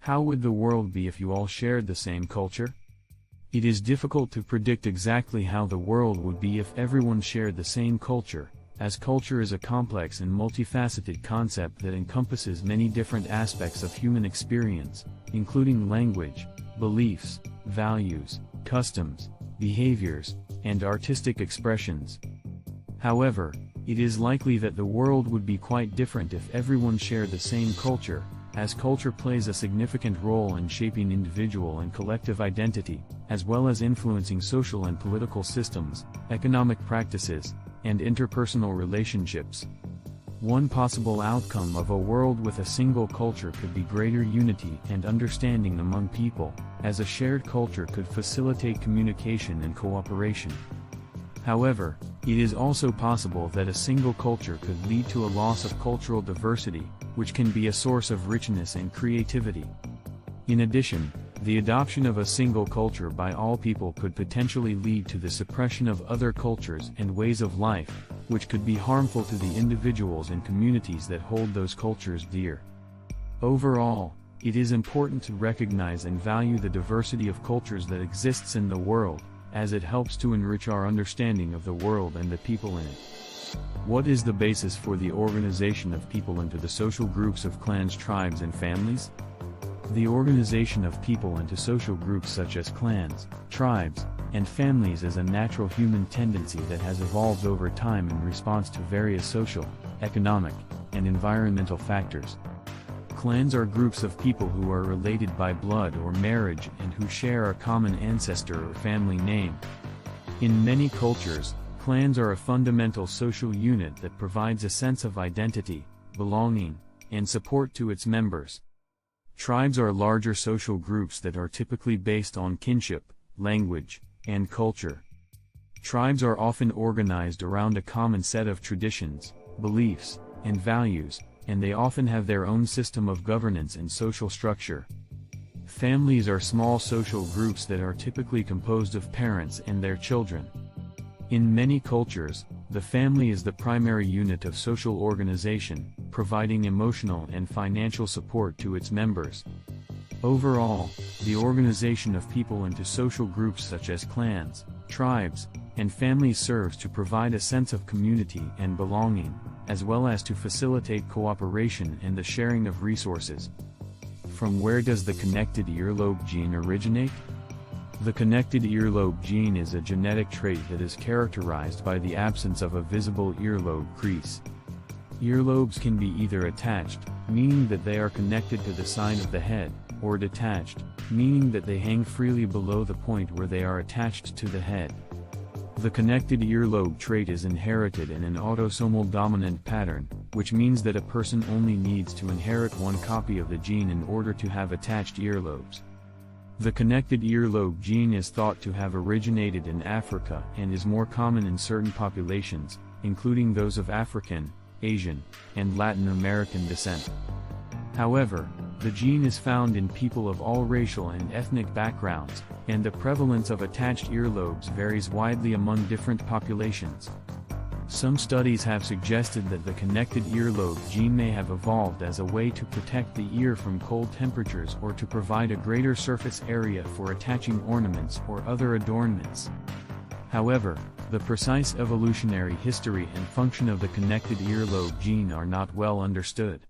How would the world be if you all shared the same culture? It is difficult to predict exactly how the world would be if everyone shared the same culture, as culture is a complex and multifaceted concept that encompasses many different aspects of human experience, including language, beliefs, values, customs, behaviors, and artistic expressions. However, it is likely that the world would be quite different if everyone shared the same culture, as culture plays a significant role in shaping individual and collective identity, as well as influencing social and political systems, economic practices, and interpersonal relationships. One possible outcome of a world with a single culture could be greater unity and understanding among people, as a shared culture could facilitate communication and cooperation. However, it is also possible that a single culture could lead to a loss of cultural diversity, which can be a source of richness and creativity. In addition, the adoption of a single culture by all people could potentially lead to the suppression of other cultures and ways of life, which could be harmful to the individuals and communities that hold those cultures dear. Overall, it is important to recognize and value the diversity of cultures that exists in the world, as it helps to enrich our understanding of the world and the people in it. What is the basis for the organization of people into the social groups of clans, tribes, and families? The organization of people into social groups such as clans, tribes, and families is a natural human tendency that has evolved over time in response to various social, economic, and environmental factors. Clans are groups of people who are related by blood or marriage and who share a common ancestor or family name. In many cultures, clans are a fundamental social unit that provides a sense of identity, belonging, and support to its members. Tribes are larger social groups that are typically based on kinship, language, and culture. Tribes are often organized around a common set of traditions, beliefs, and values, and they often have their own system of governance and social structure. Families are small social groups that are typically composed of parents and their children. In many cultures, the family is the primary unit of social organization, providing emotional and financial support to its members. Overall, the organization of people into social groups such as clans, tribes, and families serves to provide a sense of community and belonging, as well as to facilitate cooperation and the sharing of resources. From where does the connected earlobe gene originate? The connected earlobe gene is a genetic trait that is characterized by the absence of a visible earlobe crease. Earlobes can be either attached, meaning that they are connected to the side of the head, or detached, meaning that they hang freely below the point where they are attached to the head. The connected earlobe trait is inherited in an autosomal dominant pattern, which means that a person only needs to inherit one copy of the gene in order to have attached earlobes. The connected earlobe gene is thought to have originated in Africa and is more common in certain populations, including those of African, Asian, and Latin American descent. However, the gene is found in people of all racial and ethnic backgrounds, and the prevalence of attached earlobes varies widely among different populations. Some studies have suggested that the connected earlobe gene may have evolved as a way to protect the ear from cold temperatures or to provide a greater surface area for attaching ornaments or other adornments. However, the precise evolutionary history and function of the connected earlobe gene are not well understood.